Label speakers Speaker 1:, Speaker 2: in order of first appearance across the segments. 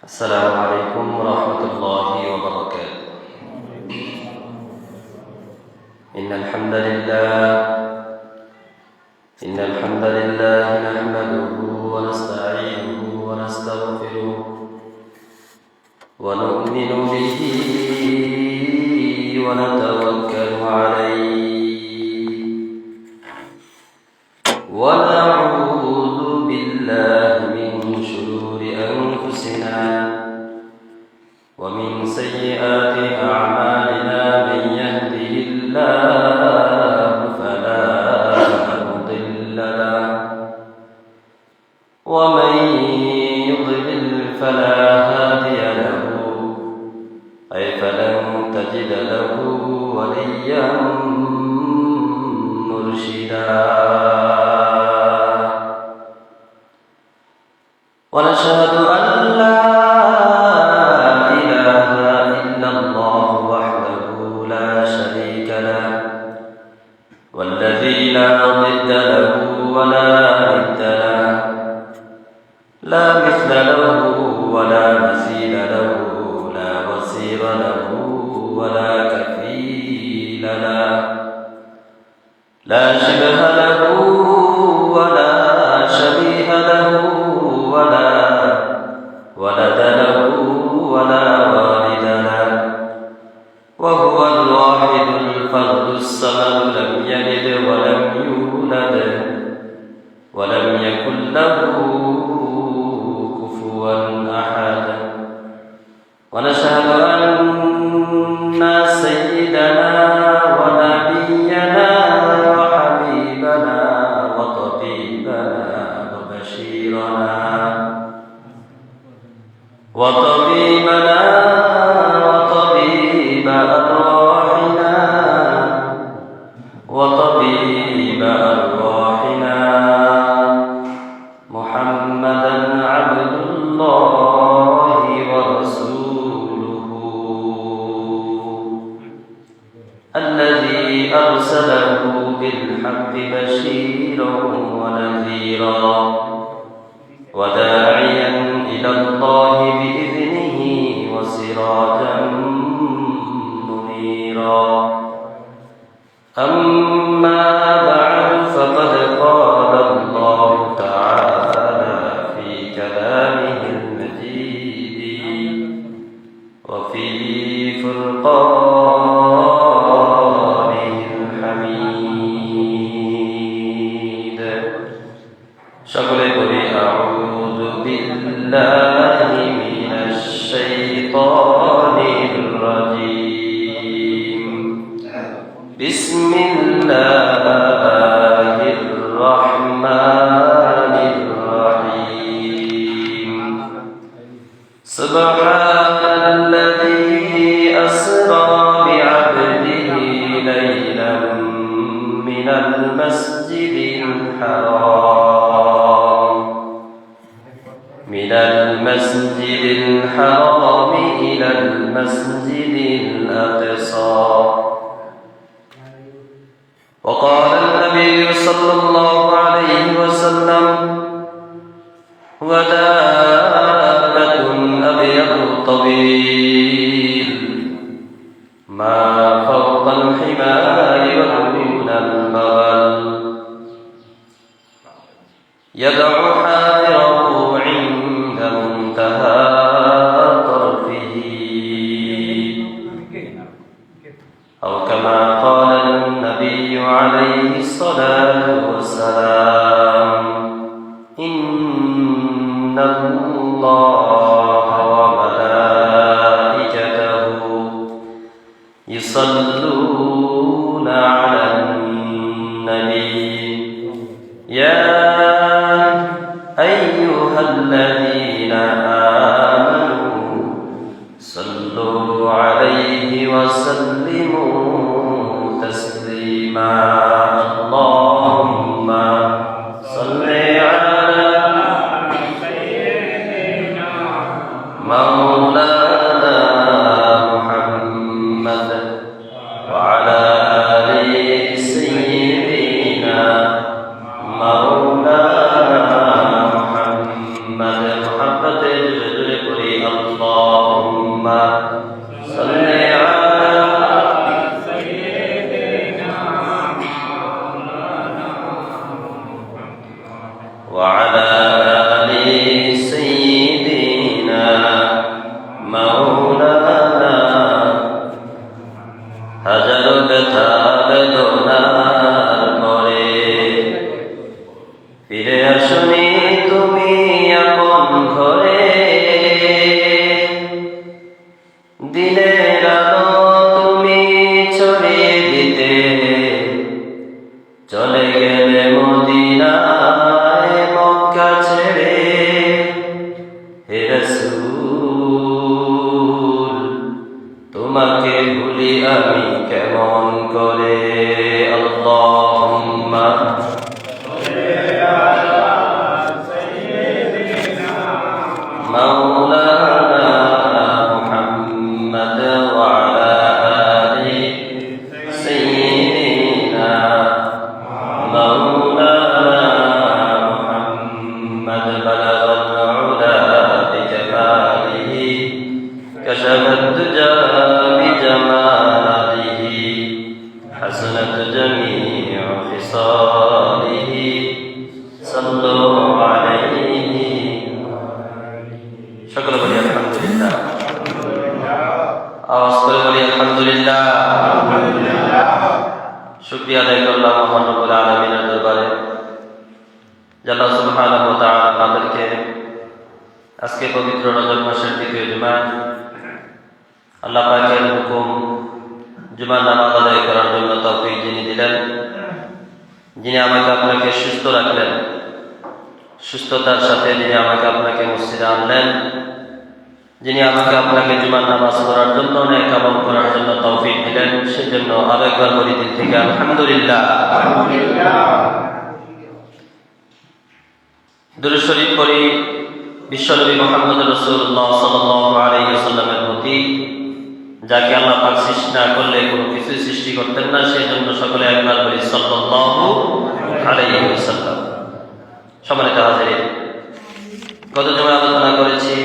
Speaker 1: السلام عليكم ورحمة الله وبركاته. إن الحمد لله نحمده ونستعينه ونستغفره ونؤمن به ونتوكل عليه ونعوذ بالله من شرور أنفسنا ومن سيئات أعمالنا. من يهده الله فلا مضل له ومن يضلل فلا هادي له فلن تجد له وليا مرشدا. ونشهد أن لا إله إلا الله وحده لا شريك له والذي لا ضد له ولا ند له لا مثل له ولا مثيل له لا وزير له ولا كفيل له لا شبه له ولا شبيه له ولا ولد له ولا والد له وهو الواحد الفرد الصمد لم يلد ولم يولد ولم يكن له كفوا أحد. ونشهد أن سيدنا ونبينا وحبيبنا وطبيبنا وطبيب أرواحنا محمدا عبد الله ورسوله الذي أرسله بالحق بشيرا ونذيرا وداعيا إلى الله بإذنه وسراجا منيرا. أما بعد فقد قال الله تعالى في كلامه المجيد وفي فرقانه الحميد. সকলে বলি أعوذ بالله من الشيطان الرجيم. بسم الله الرحمن الرحيم. سبحان الذي أسرى بعبده ليلا من المسجد الحرام إلى المسجد الأقصى. وقال النبي صلى الله عليه وسلم هو دابة أبيض طويل ما فوق الحمار ودون البغل يدعو حافره عند منتهى طرفه أو كما قال النبي عليه الصلاة والسلام إن الله وملائكته يصلون على النبي يا وعلى آل سيدنا مولانا হাজারো ব্যথা বেদনার পরে ফিরে আসনি তুমি আপন ঘরে, দিনের আলো তুমি ছড়িয়ে দিতে চলে গেলে মদিনায় মক্কা ছেড়ে। হে রাসূল তোমাকে ভুলি আমি কেমন করে। আল্লাহুম্মা মাওলানা মুহাম্মদ ওয়া আলা আলি সাইয়্যিদিনা মাওলানা মুহাম্মদ বালাগাল উলা বিজামালিহি কাশাফাত দুজা বিজামালিহি হাসানাত জামিউ খিসালিহি সাল্লু আলাইহি। সকলে বলি আলহামদুলিল্লাহ। আওয়াজ করে বলি আলহামদুলিল্লাহ। শুকরিয়া আদায় করলাম মহান রব্বুল আলামিনের দরবারে, যে আল্লাহ সুবহানাহু ওয়া তাআলা আমাদেরকে আজকে পবিত্র রজব মাসের দ্বিতীয় জুমা, আল্লাহ পাকের হুকুম জুমার নামাজ আদায় করার জন্য তৌফিক যিনি দিলেন, যিনি আমাকে আপনাকে সুস্থ রাখলেন, সুস্থতার সাথে যিনি আমাকে আপনাকে মসজিদে আনলেন, যিনি আমাকে আপনাকে জুমার নামাজ পড়ার জন্য নেক আমল করার জন্য তৌফিক দিলেন, সেজন্য আরেকবার বলি দিল থেকে আলহামদুলিল্লাহ। দুরূদ শরীফ পড়ি বিশ্বনবী মুহাম্মদ রাসূলুল্লাহ সাল্লাল্লাহু আলাইহি ওয়াসাল্লামের প্রতি, যাকে আল্লাহ পাক সৃষ্টি না করলে কোনো কিছু সৃষ্টি করতেন না, সেজন্য সকলে একবার বলি সাল্লাল্লাহু আলাইহি ওয়াসাল্লাম। সম্মানিত হাজিরিন, গত জুমায় আলোচনা করেছি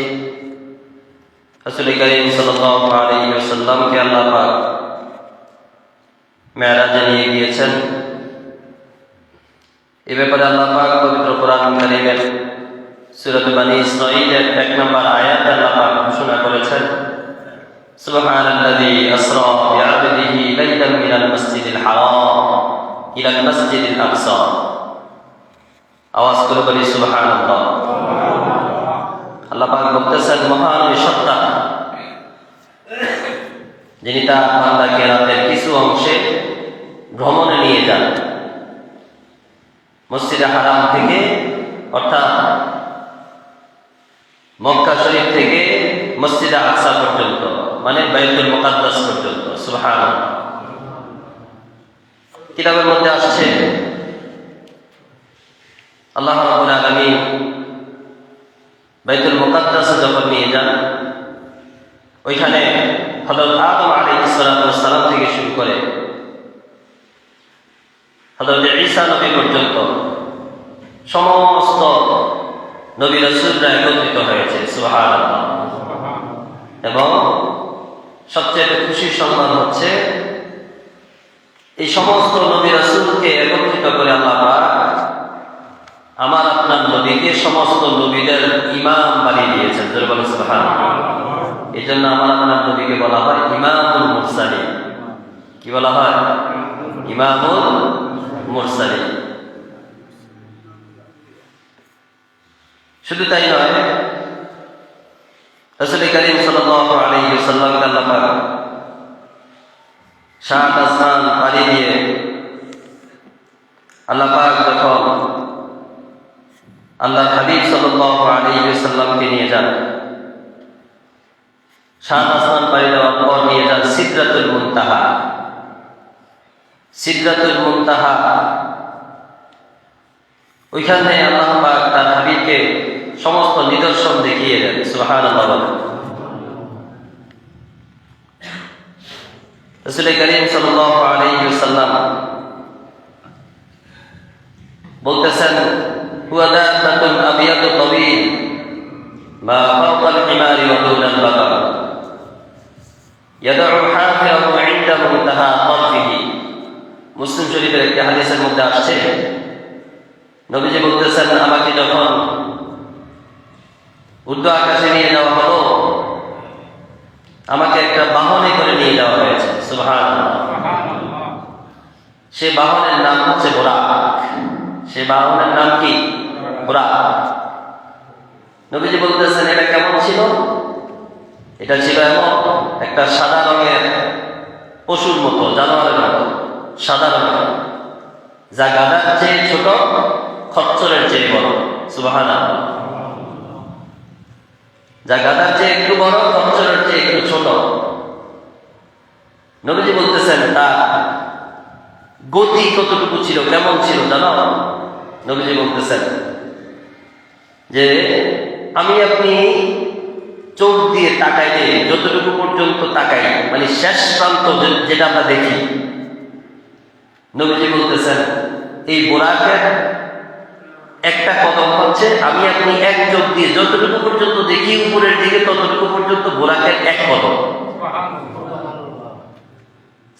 Speaker 1: রাসূল কারীম সাল্লাল্লাহু আলাইহি ওয়াসাল্লামকে আল্লাহ পাক মেরাজে নিয়ে গিয়েছেন। এ ব্যাপারে আল্লাহ পাক পবিত্র কোরআন কারীমের সূরা বনী ইসরাঈলের 1 নম্বর আয়াতে আল্লাহ পাক ঘোষণা করেছেন, সুবহানাল্লাযী আসরা বিআবদিহি লাইলাম মিনাল মাসজিদিল হারাম ইলাল মাসজিদিল আকসা। আওয়াজ করে বলি সুবহানাল্লাহ। আল্লাহ পাক বলতেছেন, মহান ওই সত্তা যিনি তার বান্দাকে রাতের কিছু অংশে ভ্রমণে নিয়ে যান মসজিদে হারাম থেকে, অর্থাৎ মক্কা শরীফ থেকে মসজিদে আকসা পর্যন্ত, মানে বাইতুল মুকাদ্দাস পর্যন্ত। সুবহানাল্লাহ। কিতাবের মধ্যে আসছে আল্লাহ রাব্বুল আলামিন বাইতুল মুকাদ্দাসে যখন নিয়ে যান, ওইখানে হযরত আদম আলাইহিস সালাম থেকে শুরু করে হযরত ঈসা নবী পর্যন্ত সমস্ত নবী রাসূলরা একত্রিত হয়েছে। সুবহানাল্লাহ। এবং সবচেয়ে খুশির সংবাদ হচ্ছে, এই সমস্ত নবী রাসূলকে একত্রিত করে আল্লাহ পাক আমার আপনার নবীকে সমস্ত নবীদের ইমাম বানিয়ে দিয়েছেন। সুবহানাল্লাহ। এই জন্য আমার আপনার নবীকে বলা হয় ইমামুল মুরসালিন। কি বলা হয়? ইমামুল মুরসালিন। শুধু তাই নয়, রাসূল কারীম সাল্লাল্লাহু আলাইহি ওয়াসাল্লামকে আল্লাহ পাক সাত আসমান পাড়ি দিয়ে আল্লাহ পাক যখন আল্লাহ হাবিব সাল্লাল্লাহু আলাইহি ওয়াসাল্লামকে নিয়ে যান, সাত আসমান পাড়ি দেওয়ার পর নিয়ে যান সিদরাতুল মুনতাহা। সিদরাতুল মুনতাহা, ওইখানে আল্লাহ পাক তার হাবিবকে সমস্ত নিদর্শন দেখিয়ে দেন। সুবহানাল্লাহ। রাসূল কারীম সাল্লাল্লাহু আলাইহি ওয়াসাল্লাম বলতেছেন, হুয়া দাতাতুন আবিয়াতু তাওয়ীল মা ফাওকাল হিমারি ওয়া দুনাল বাকার ইয়াদউ হাফিরাহু ইনদা মুনতাহা তারফিহি। মুসলিম শরীফের একটি হাদিসের মধ্যে আসছে, নবীজি বলতেছেন, আমাকে আমাকে যখন ঊর্ধ্ব আকাশে নিয়ে যাওয়া হলো, আমাকে একটা বাহনে করে নিয়ে যাওয়া হয়েছে। সুবহানাল্লাহ। সে বাহনের নাম হচ্ছে বুরাক। সে বাহনের নাম কি? বুরাক। নবীজি বলতেছেন এটা কেমন ছিল? এটা ছিল এমন একটা সাদা রঙের পশুর মতো, জানোয়ারের মতো সাদা রঙের, যা গাধার চেয়ে ছোট, খচ্চরের চেয়ে বড়। সুবহানাল্লাহ। যা গাধার চেয়ে একটু বড়, খচ্চরের চেয়ে একটু ছোট। নবীজি বলতেছেন তার গতি কতটুকু ছিল, কেমন ছিল জানো? নবীজি বলতেছেন যে আমি আপনি চোখ দিয়ে তাকাইলে যতটুকু পর্যন্ত তাকাই, মানে শেষ প্রান্ত যেটা আমরা দেখি, নবীজি বলতেছেন এই বুরাকের একটা কদম হচ্ছে আমি আপনি এক চোখ দিয়ে যতটুকু পর্যন্ত দেখি উপরের দিকে, ততটুকু পর্যন্ত বুরাকের এক কদম।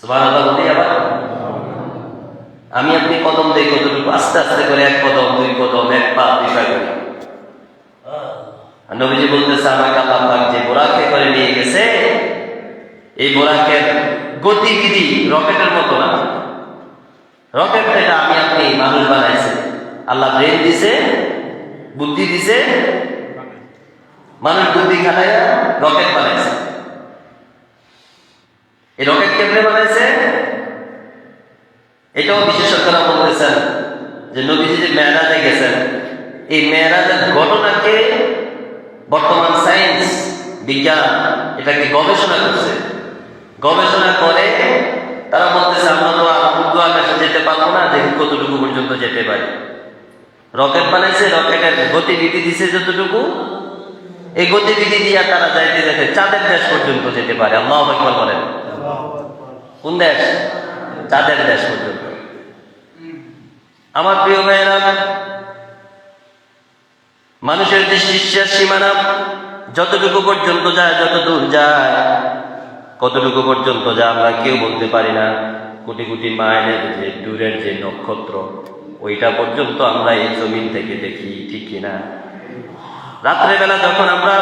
Speaker 1: সুবহানাল্লাহ বলি আবার। আমি আপনি কদম দেই কতটুকু? আস্তে আস্তে করে এক কদম, দুই কদম, এক পা, দুই পা করে। নবীজি বলতেছে আমাকে আল্লাহ পাক যে বুরাকে করে নিয়ে গেছে, এই বুরাকের গতিবিধি রকেটের মতো না। রকেট এটা আমি আপনি মানুষ বানাইছে, আল্লাহ ব্রেন দিছে, বুদ্ধি দিছে, মানুষ বুদ্ধি খাটাইয়া রকেট বানাইছে। এই রকেট কেমনে বানাইছে? এটাও বিশেষজ্ঞরা বলতেছেন যে নবীজি যে মেরাজে গেছেন, এই মেরাজের ঘটনাকে বর্তমান সায়েন্স বিজ্ঞান এটাকে গবেষণা করছে। গবেষণা করে তারা বলতেছে আমরা তো ঊর্ধ্ব আকাশে যেতে পারবো না, দেখি কতটুকু পর্যন্ত যেতে পারি। রকেট বানাইছে, রকেটের গতিবিধি দিছে যতটুকু, এই গতিবিধি দিয়ে তারা যাইতে যেতে চাঁদের দেশ পর্যন্ত যেতে পারে। আল্লাহু আকবার বলেন। কোন দেশ? চাঁদের দেশ পর্যন্ত। আমার প্রিয় ভাইয়েরা, মানুষের দৃষ্টির শেষ সীমানা যতটুকু পর্যন্ত যায়, যত দূর যায়, কতটুকু পর্যন্ত যায় আমরা কেউ বলতে পারি না। কোটি কোটি মাইলের যে দূরের যে নক্ষত্র, ওইটা পর্যন্ত আমরা এই জমিন থেকে দেখি, ঠিক কিনা? রাত্রেবেলা যখন আমরা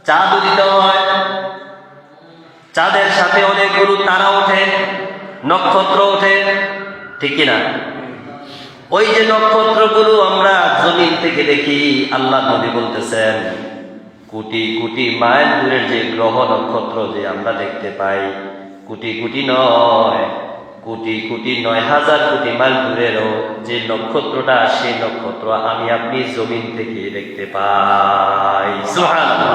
Speaker 1: চাঁদ উদিত হয়, চাঁদের সাথে অনেকগুলো তারা ওঠে, নক্ষত্র ওঠে, ঠিক কিনা? ওই যে নক্ষত্রগুলো আমরা জমিন থেকে দেখি, আল্লাহ নবী বলতেছেন কোটি কোটি মাইল দূরের যে গ্রহ নক্ষত্র যে আমরা দেখতে পাই, কোটি কোটি নয়, কোটি কোটি ৯,০০০ কোটি মাইল দূরেরও যে নক্ষত্রটা, সেই নক্ষত্র আমি আপনি জমিন থেকে দেখতে পাই। সুবহানাল্লাহ।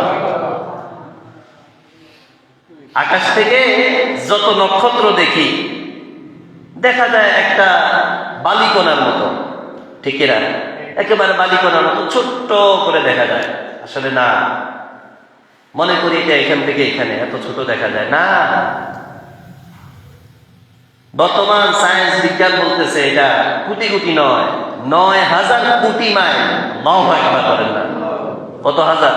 Speaker 1: আকাশ থেকে যত নক্ষত্র দেখি দেখা যায় একটা বালিকণার মতো, ঠিক না? একেবারে বালিকণার মতো ছোট্ট করে দেখা যায়। আসলে না, মনে করি এটা এখান থেকে এখানে এত ছোট দেখা যায় না। বর্তমান সায়েন্স বিজ্ঞান বলতেছে এটা কোটি কোটি নয়, ৯,০০০ কোটি মাইল। আল্লাহু আকবার বলেন না। কত হাজার?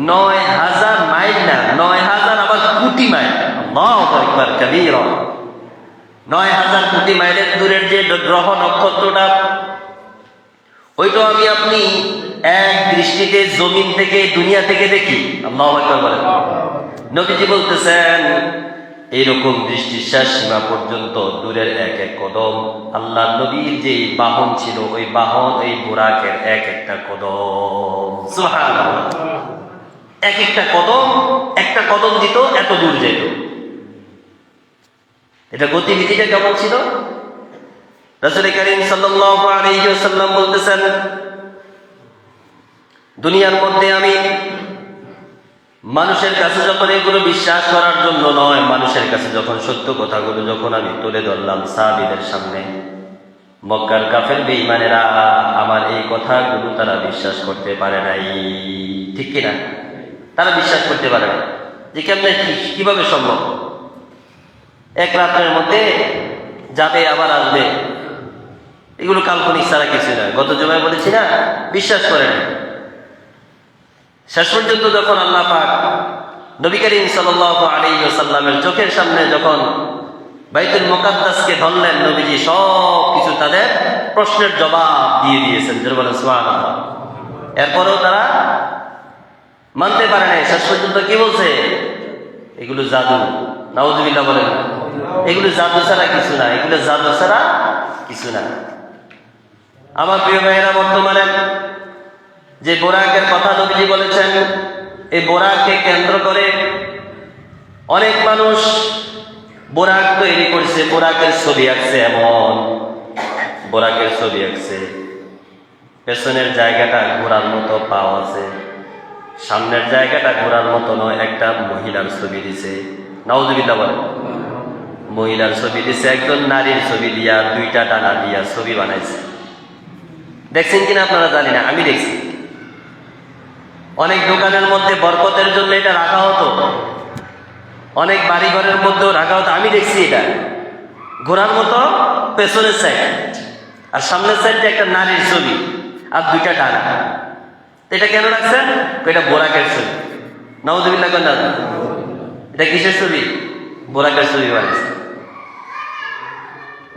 Speaker 1: ৯,০০০ মাইল না, ৯,০০০ আবার কোটি মাইল। আল্লাহু আকবার কাবীরা। ৯,০০০ কোটি মাইলের দূরের যে গ্রহ নক্ষত্রটা, ওইটা আমি আপনি এক দৃষ্টিতে জমিন থেকে, দুনিয়া থেকে দেখি। আল্লাহু আকবার বলেন। নবীজি বলতেছেন এইরকম দৃষ্টির শেষ সীমা পর্যন্ত দূরের এক এক কদম আল্লাহ নবীর যে বাহন ছিল, ওই বাহন এই বুরাকের এক একটা কদম। সুবহানাল্লাহ। এক একটা কদম, একটা কদম দিত এত দূর যেত। এটা গতিবিধিটা কেমন ছিল? রাসূল কারীম সাল্লাল্লাহু আলাইহি ওয়াসাল্লাম বলতেছেন দুনিয়ার মধ্যে আমি মানুষের কাছে যখন এগুলো বিশ্বাস করার জন্য নয়, মানুষের কাছে যখন সত্য কথাগুলো যখন আমি তুলে ধরলাম সাহাবীদের সামনে, মক্কার কাফের বেঈমানেরা আমার এই কথাগুলো তারা বিশ্বাস করতে পারে নাই, ঠিক কিনা? তারা বিশ্বাস করতে পারে না যে কেমনে, কিভাবে সম্ভব? এক রাতের মধ্যে যাবে আবার আসবে, এগুলো কাল্পনিক ছাড়া কিছু না। গত জুমায় বলেছি না, বিশ্বাস করে না। শেষ পর্যন্ত যখন আল্লাহ পাক নবী করিম সাল্লাল্লাহু আলাইহি ওয়াসাল্লামের চোখের সামনে যখন বাইতুল মুকাদ্দাসকে ধরলেন, নবীজি সব কিছু তাদের প্রশ্নের জবাব দিয়ে দিয়েছেন, যারা বলেন সুবহানাল্লাহ। এরপরেও তারা মানতে পারে নাই, শেষ পর্যন্ত কি বলছে? এগুলো জাদু। নাউজুবিল্লাহ বলেন, এগুলো জাদু ছাড়া কিছু না, এগুলো জাদু ছাড়া কিছু না। আমার প্রিয় ভাইয়েরা, বর্তমানে যে বোরাকের কথা নবীজি বলেছেন, এই বোরাককে কেন্দ্র করে অনেক মানুষ বোরাক তৈরি করছে, বোরাকের ছবি আঁকছে, এমন বোরাকের ছবি আঁকছে, পেছনের জায়গাটা ঘোরার মতো পাও আছে, সামনের জায়গাটা ঘোরার মতো নয়, একটা মহিলার ছবি দিছে। নাউজুবিল্লাহ বলেন, মহিলার ছবি দিছে, একজন নারীর ছবি দিয়া, দুইটা ডানা দিয়া ছবি বানাইছে। দেখছেন কিনা আপনারা জানি না, আমি দেখছি। অনেক দোকানের মধ্যে বরকতের জন্য এটা রাখা হতো, অনেক বাড়ি ঘরের মধ্যেও রাখা হতো। আমি দেখছি এটা ঘোরার মতো, পেছনের সাইড আর সামনের সাইডে একটা নারীর ছবি আর দুইটা ডানা। এটা কেন রাখছেন? এটা বোরাকের ছবি। নাউজুবিল্লাহ কেন? এটা কিসের ছবি? বোরাকের ছবি বানিয়েছে।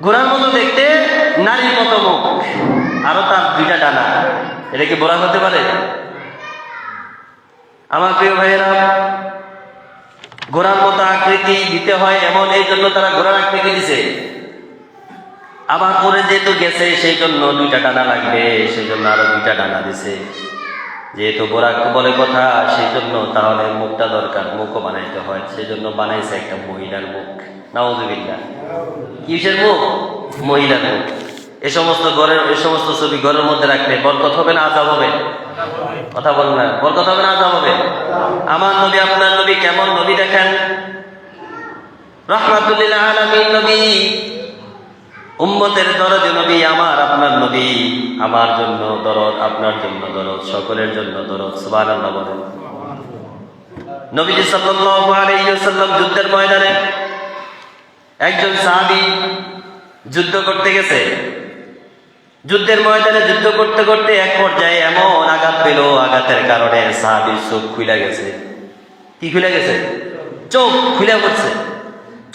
Speaker 1: ঘোরার মতো দেখতে, নারীর মতো মুখ, আরো তার দুইটা ডানা। এটা কি বোরাক হতে পারে? আমার প্রিয় ভাইয়েরা, ঘোড়ার মতো আকৃতি দিতে হয় এমন, এই জন্য তারা ঘোড়ার আকৃতি দিছে। আবার পরে যেহেতু গেছে, সেই জন্য দুইটা ডানা লাগবে, সেই জন্য আরো দুইটা ডানা দিছে। যেহেতু বোরাক বলে কথা, সেই জন্য তাহলে মুখটা দরকার, মুখও বানাইতে হয়, সেই জন্য বানাইছে একটা মহিলার মুখ। নাউজুবিল্লাহ। কিসের মুখ? মহিলার মুখ। এই সমস্ত ছবি ঘরের মধ্যে রাখলে বরকত হবে না আযাব হবে? কথা বল না, বরকত হবে না আযাব হবে? আমার নবী, আপনার নবী কেমন নবী দেখেন, রাহমাতুল লিল আলামিন নবী, উম্মতের দরদে নবী, আমার আপনার নবী, আমার জন্য দরদ, আপনার জন্য দরদ, সকলের জন্য দরদ। সুবহানাল্লাহ বলেন। নবীজি সাল্লাল্লাহু আলাইহি ওয়াসাল্লাম যুদ্ধের ময়দানে একজন সাহাবী যুদ্ধ করতে গেছে। যুদ্ধের ময়দানে যুদ্ধ করতে করতে এক পর্যায়ে এমন আঘাত পেল, আঘাতের কারণে সাহাবীর চোখ খুলে গেছে। কি খুলে গেছে? চোখ খুলে পড়ছে।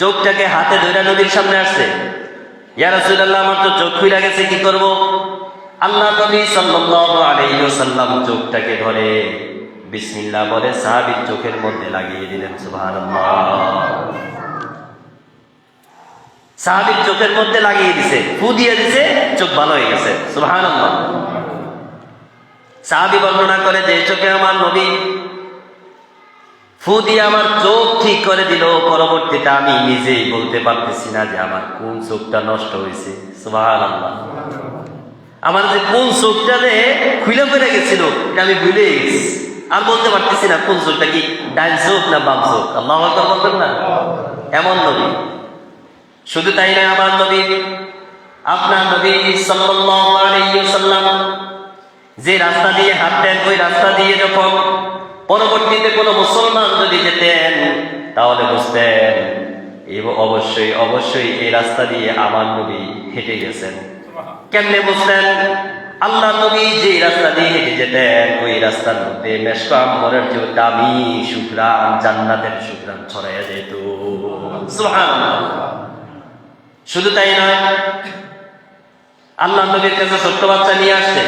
Speaker 1: চোখটাকে হাতে ধরে নবীর সামনে আসছে, ইয়া রাসূলুল্লাহ, আমার তো চোখ খুলে গেছে, কি করব? আল্লাহ নবী সাল্লাল্লাহু আলাইহি ওয়াসাল্লাম চোখটাকে ধরে বিসমিল্লাহ বলে সাহাবীর চোখের মধ্যে লাগিয়ে দিলেন। সুবহানাল্লাহ। সাহাবীর চোখের মধ্যে লাগিয়ে দিছে, ফু দিয়ে দিছে, চোখ ভালো হয়ে গেছে। সুবহানাল্লাহ। সাহাবী বর্ণনা করে যে চোখে আমার নবী ফু দিয়ে আমার চোখ ঠিক করে দিল, পরবর্তীতে আমি নিজেই বলতে পারতেছি না যে আমার কোন চোখটা নষ্ট হয়েছে। সুবহানাল্লাহ। আমার যে কোন চোখটা খুলে পড়ে গেছিল, এটা আমি ভুলে গেছি, আর বলতে পারতেছি না কোন চোখটা, কি ডান চোখ না বাম চোখ। আল্লাহু আকবার বলবেন না? এমন নবী। শুধু তাই না, আমার নবী, আপনার নবী সাল্লাল্লাহু আলাইহি ওয়াসাল্লাম যে রাস্তা দিয়ে হাঁটতেন, ওই রাস্তা দিয়ে যখন পরবর্তীতে কোনো মুসলমান যদি যেতেন, তাহলে বুঝতেন অবশ্যই অবশ্যই এই রাস্তা দিয়ে আমার নবী হেঁটে গেছেন। কেমনে বুঝতেন? আল্লাহ নবী যে রাস্তা দিয়ে হেঁটে যেতেন, ওই রাস্তার মধ্যে মেশক আম্বরের যে দামি সুঘ্রাণ, জান্নাতের সুঘ্রাণ ছড়াইয়া যেত। সুবহানাল্লাহ। শুধু তাই নয়, আল্লাহ নবীর কাছে ছোট্ট বাচ্চা নিয়ে আসছে,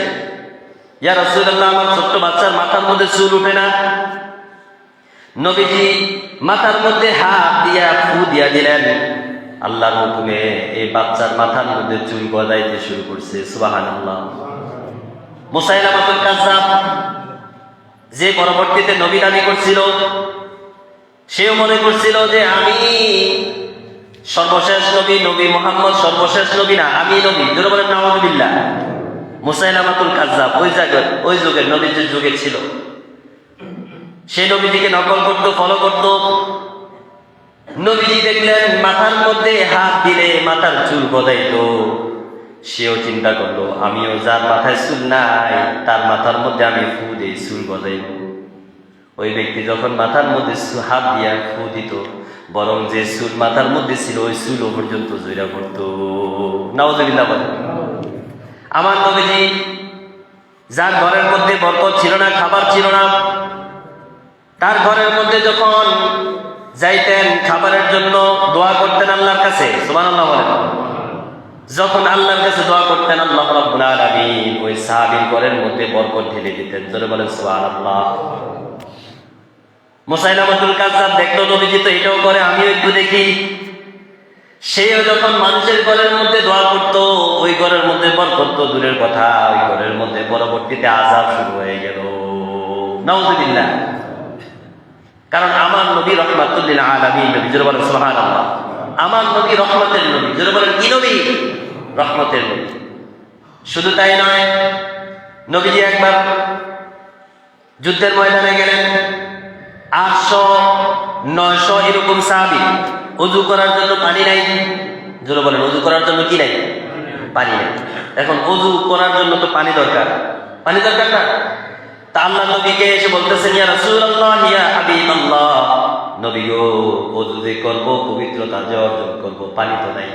Speaker 1: ইয়া রাসূলুল্লাহ, আমার ছোট্ট বাচ্চার মাথার মধ্যে চুল উঠে না। নবীজি মাথার মধ্যে হাত দিয়া ফু দিয়া দিলেন, আল্লাহর হুকুমে এই বাচ্চার মাথার মধ্যে চুল গজাইতে শুরু করছে। সুবহানাল্লাহ। মুসাইলামাতুল কাযযাব, যে পরবর্তীতে নবী দাবি করছিল, সেও মনে করছিল যে আমি সর্বশেষ নবী, নবী মুহাম্মদ সর্বশেষ নবী না, আমি নবী। জোরে বলেন নাউযুবিল্লাহ। মুসাইলামাতুল কাযযাব ওই যুগের নবীজির যুগে ছিল। সে নবীজিকে নকল করত, ফলো করত। নবীজি দেখলেন মাথার মধ্যে হাত দিলে মাথার চুল গজাইতো, সেও চিন্তা করলো আমিও যার মাথায় চুল নাই তার মাথার মধ্যে আমি ফু দিই, চুল গজাইব। ওই ব্যক্তি যখন মাথার মধ্যে হাত দিয়া ফু দিত, বরং যে চুল মাথার মধ্যে ছিল ওই চুল পর্যন্ত জইরা পড়তো। নাউযুবিল্লাহ বলেন। আমার নবীজি, যার ঘরের মধ্যে বরকত ছিল না, খাবার ছিল না, তার ঘরের মধ্যে যখন যাইতেন খাবারের জন্য দোয়া করতেন আল্লাহর কাছে। সুবহানাল্লাহ বলেন। যখন আল্লাহর কাছে দোয়া করতেন আল্লাহ রাব্বুল আলামিন ওই সাহাবীর ঘরের মধ্যে বরকত ঢেলে দিতেন। জোরে বলেন সুবহানাল্লাহ। মুসাইলামাতুল কাযযাব দেখলো নবীজি তো এটাও করে, আমিও একটু দেখি। সেও যখন মানুষের ঘরের মধ্যে দোয়া করতো, ওই ঘরের মধ্যে বরকত তো দূরের কথা, ওই ঘরের মধ্যে পরবর্তীতে আযাব শুরু হয়ে গেল। নাউযুবিল্লাহ। কারণ আমার নবী রাহমাতুল লিল আলামিন নবী। জোরে বলেন সুবহানাল্লাহ। আমার নবী রহমতের নবী। জোরে বলেন কি নবী? রহমতের নবী। শুধু তাই নয়, নবীজি একবার যুদ্ধের ময়দানে গেলেন। 800-900 এরকম সাহাবী, ওযু করার জন্য পানি নাই। জোরে বলেন ওযু করার জন্য কি নাই? পানি নাই। এখন ওযু করার জন্য তো পানি দরকার, পানি দরকার না? তা আল্লাহ নবীকে এসে বলতেছেন, ইয়া রাসূলুল্লাহ, ইয়া হাবিবাল্লাহ, নবী গো, ওযু যে করবো, পবিত্রতা যে অর্জন করবো, পানি তো নাই।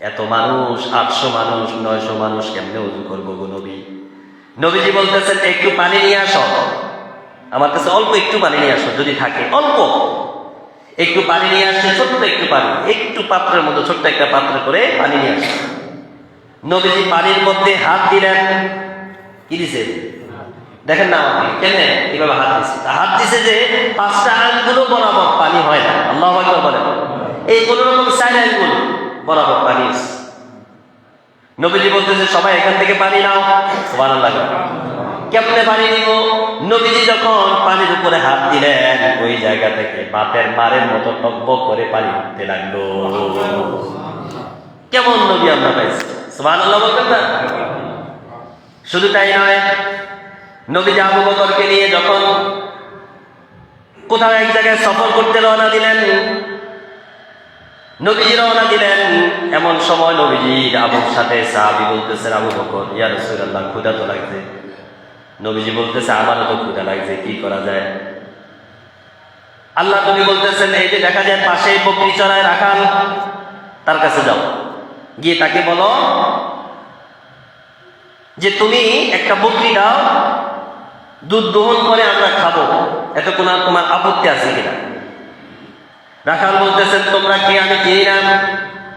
Speaker 1: এত মানুষ, 800 মানুষ, 900 মানুষ, কেমনে ওযু করবো গো নবী? নবীজি বলতেছেন, একটু পানি নিয়ে আসো, আমার কাছে অল্প একটু পানি নিয়ে আসো, যদি থাকে অল্প একটু পানি নিয়ে আসছে। ছোট্ট একটু পানি, একটু পাত্রের মধ্যে, ছোট্ট একটা পাত্র করে পানি নিয়ে আসছে। নবীজি পানির মধ্যে হাত দিলেন। কি দিছে? দেখেন না আপনি কেমনে এইভাবে হাত দিছে। হাত দিছে যে 5টা আঙ্গুলও বরাবর পানি হয় না। আল্লাহু আকবার বলেন। এই কোন রকম 4 আঙ্গুল বরাবর পানি আছে। নবীজি বলতেছে, সবাই এখান থেকে পানি নাও। সুবহানাল্লাহ। কেমনে পানি নিব? নবীজি যখন পানির উপরে হাত দিলেন, ওই জায়গা থেকে বাতের মারের মতো টকবক করে পানি উঠতে লাগলো। কেমন নবী আমরা পাইছি? সুবহানাল্লাহ বলতেন না? শুধু তাই নয়, নবীজি আবু বকরকে নিয়ে যখন কোথাও এক জায়গায় সফর করতে রওনা দিলেন, নবীজি রওনা দিলেন, এমন সময় নবীজির আবুর সাথে সাহাবী বলতেছেন, আবু বকর, ইয়া রাসূলুল্লাহ, ক্ষুধা তো লাগছে। নবীজি বলতেছে, আমারও তো ক্ষুধা লাগছে, কি করা যায়? আল্লাহ নবী বলতেছেন, এই যে দেখা যায় পাশে বকরি চড়ায় রাখাল, তার কাছে যাও, গিয়ে তাকে বলো যে তুমি একটা বকরি দাও, দুধ দহন করে আমরা খাবো, এত কোনো তোমার আপত্তি আছে কিনা? রাখাল বলতেছেন, তোমরা কে? আমি চিনি না।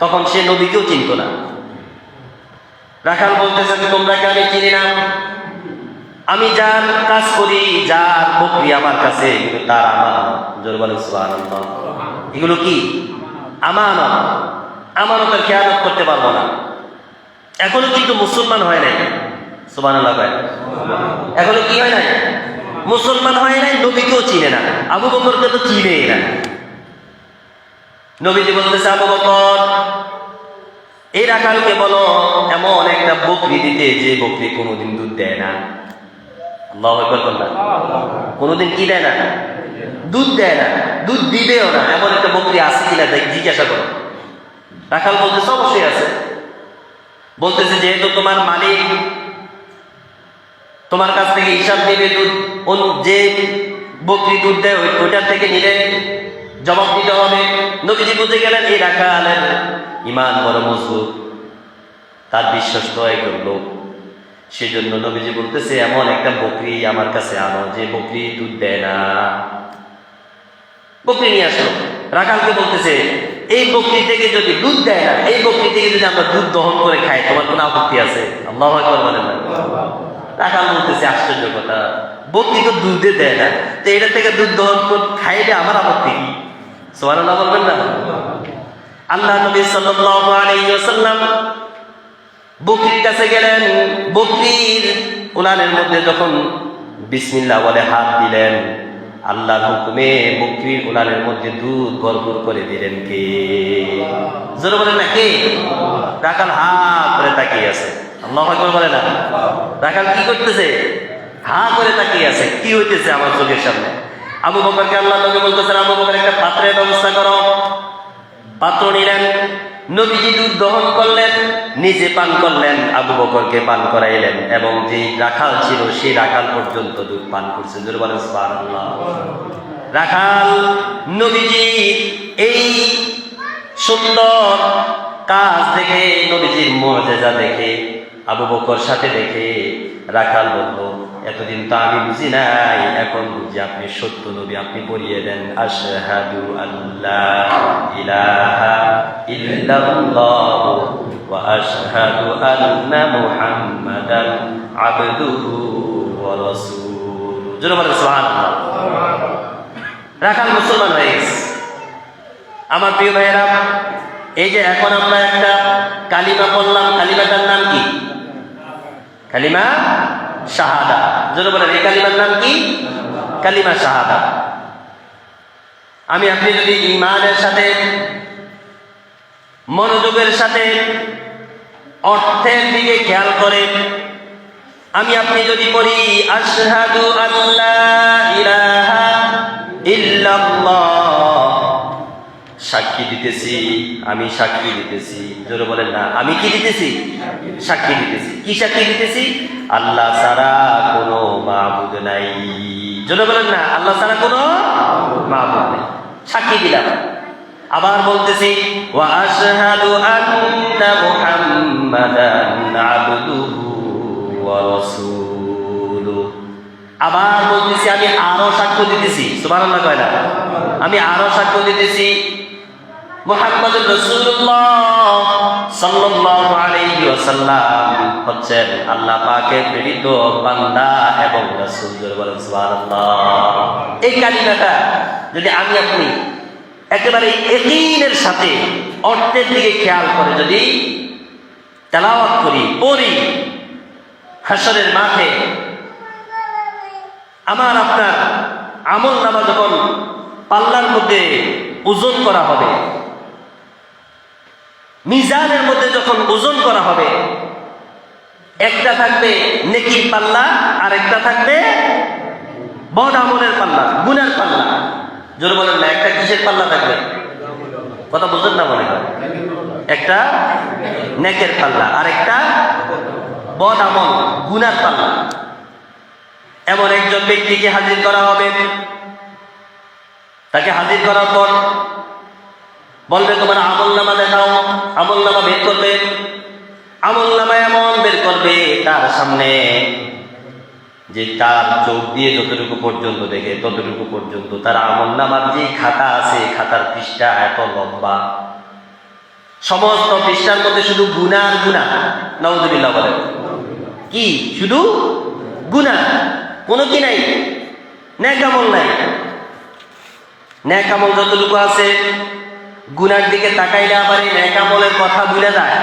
Speaker 1: তখন সে নবীকেও চিনত না। রাখাল বলতেছেন, তোমরা কে? আমি চিনি না। আমি যার কাজ করি, যার বকরি আমার কাছে, এগুলো তার আমানত। জোরে বলেন সুবহানাল্লাহ। এগুলো কি? আমানত। আমানতের খেয়ানত করতে পারবো না। এখনো কিন্তু মুসলমান হয় নাই। সুবহানাল্লাহ ভাই। এখনো কি হয় নাই? মুসলমান হয় নাই, নবীকেও চিনে না, আবু বকরকে তো চিনেই না। নবীজি বলতেছে, আবু বকর, এই রাখালকে বলো এমন একটা বকরি দিতে যে বকরি কোনোদিন দুধ দেয় না। আল্লাহু আকবার বললেন। কোনোদিন কি দেয় না? দুধ দেয় না, দুধ দিবেও না। এমন একটা বকরি আছে কিনা জিজ্ঞাসা করো। রাখাল বলতেছে, অবশ্যই আছে। বলতেছে, যেহেতু তোমার মালিক তোমার কাছ থেকে হিসাব নেবে, দুধ যে বকরি দুধ দেয় ওইটার থেকে নিলে জবাব দিতে হবে। নবীজি বুঝে গেলেন এই রাখালের ঈমান বড় মজবুত, তার বিশ্বস্ত একজন লোক। সেজন্য নবীজি বলতেছে, এমন একটা বকরি আমার কাছে আনো যে বকরি দুধ দেয় না। বকরি নিয়ে আসলো। রাখালকে বলতেছে, এই বকরি থেকে যদি দুধ দেয় না, এই বকরি থেকে যদি আমরা দুধ দহন করে খাই, তোমার কোনো আপত্তি আছে? আল্লাহু আকবার বলেন না। রাখাল বলতেছে, আশ্চর্য কথা, বকরি তো দুধে দেয় না, তো এটা থেকে দুধ দহন করে খাইলে আমার আপত্তি কি? সুবহানাল্লাহ বলবেন না? আল্লাহ নবী সাল্লাল্লাহু আলাইহি ওয়াসাল্লাম বকরির কাছে গেলেন। বকরির উলানের মধ্যে যখন বিসমিল্লাহ বলে হাত দিলেন, আল্লাহর হুকুমে বকরির উলানের মধ্যে দুধ ভরপুর করে দিলেন কে? জোরে বলেন না, কে? রাখাল হা করে তাকিয়ে আছে। আল্লাহু আকবার বলে না? রাখাল কি করতেছে? হা করে তাকিয়ে আছে। কি হইতেছে আমার চোখের সামনে? আবু বকরকে আল্লাহ নবী বলতেছেন, আবু বকর একটা পাত্রের ব্যবস্থা করো। পাত্র নিলেন, নবীজি দুধ দহন করলেন, নিজে পান করলেন, আবু বকরকে পান করাইলেন, এবং যে রাখাল ছিল সেই রাখাল পর্যন্ত দুধ পান করছে। জোরে বলেন সুবহানাল্লাহ। রাখাল নবীজি এই সুন্দর কাজ দেখে, নবীজির মুআজিজা দেখে, আবু বকর সাথে দেখে রাখাল বলল, এতদিন তো আমি বুঝি নাই, এখন বুঝি আপনি সত্য নবী, আপনি পড়িয়ে দেন আশহাদু আল্লাহ ইলাহা ইল্লাল্লাহ ওয়া আশহাদু আন্না মুহাম্মাদান আবদুহু ওয়া রাসূলুহু। জোরে বলেন সুবহানাল্লাহ। রাখাল মুসলমান হয়ে গেছে। আমার প্রিয় ভাইয়েরা, এই যে এখন আমরা একটা কালিমা পড়লাম, কালিমাটার নাম কি? কালিমা শাহাদা। জোরে বলেন, এই কালিমার নাম কি? কালিমা শাহাদা। আমি আপনি যদি ঈমানের সাথে, মনোযোগের সাথে, অর্থের দিকে খেয়াল করেন, আমি আপনি যদি পড়ি আশহাদু আল্লা ইলাহা ইল্লাল্লাহ, সাক্ষী দিতেছি, আমি সাক্ষী দিতেছি। জোরে বলেন না, আমি কি দিতেছি? সাক্ষী দিতেছি। কি সাক্ষী দিতেছি? আল্লাহ ছাড়া কোনো মাবুদ নাই। জোরে বলেন না, আল্লাহ ছাড়া কোনো মাবুদ নাই, সাক্ষী দিলাম। আবার বলতেছি ওয়া আশহাদু আন্না মুহাম্মাদান আবদুহু ওয়া রাসূলুহু। আবার বলতেছি, আমি আরো সাক্ষ্য দিতেছি, সুবহানাল্লাহ কয় না, আমি আরো সাক্ষ্য দিতেছি মুহাম্মদুর রাসূলুল্লাহ সাল্লাল্লাহু আলাইহি ওয়াসাল্লাম হচ্ছেন আল্লাহ পাকের প্রেরিত বান্দা এবং রাসূল। জোরে বলেন সুবহানাল্লাহ। এই কালিমাটা যদি আমি আপনি একেবারে ইয়াকিনের সাথে অর্থের দিকে খেয়াল করে যদি তেলাওয়াত করি, পড়ি, হাশরের মাঠে আমার আপনার আমল নামা যখন পাল্লার মধ্যে ওজন করা হবে, মিজানের মধ্যে যখন ওজন করা হবে, একটা থাকবে নেকির পাল্লা আর একটা থাকবে বদ আমলের পাল্লা, গুনার পাল্লা। জোরে বলেন না, একটা কিসের পাল্লা থাকবে? কথা বুঝলেন না মনে হয়? একটা নেকের পাল্লা আর একটা বদ আমল গুনার পাল্লা। এমন একজন ব্যক্তিকে হাজির করা হবে, তাকে হাজির করার পর বলবে তোমার আমল নামা দেখাও। আমল নামা বের করবে, আমল নামা এমন বের করবে তার সামনে যে তার চোখ দিয়ে যতটুকু পর্যন্ত দেখে ততটুকু পর্যন্ত তার আমল নামার যে খাতা আছে, খাতার পৃষ্ঠা এত লম্বা, সমস্ত পৃষ্ঠার মধ্যে শুধু গুনাহ আর গুনাহ। নাউযুবিল্লাহ বলেন, কি শুধু গুনাহ, কোনো কি নাই, নেক আমল নাই। নেক আমল যতটুকু আছে, গুনার দিকে তাকাইলে আবার এই নেক আমলের কথা ভুলে যায়।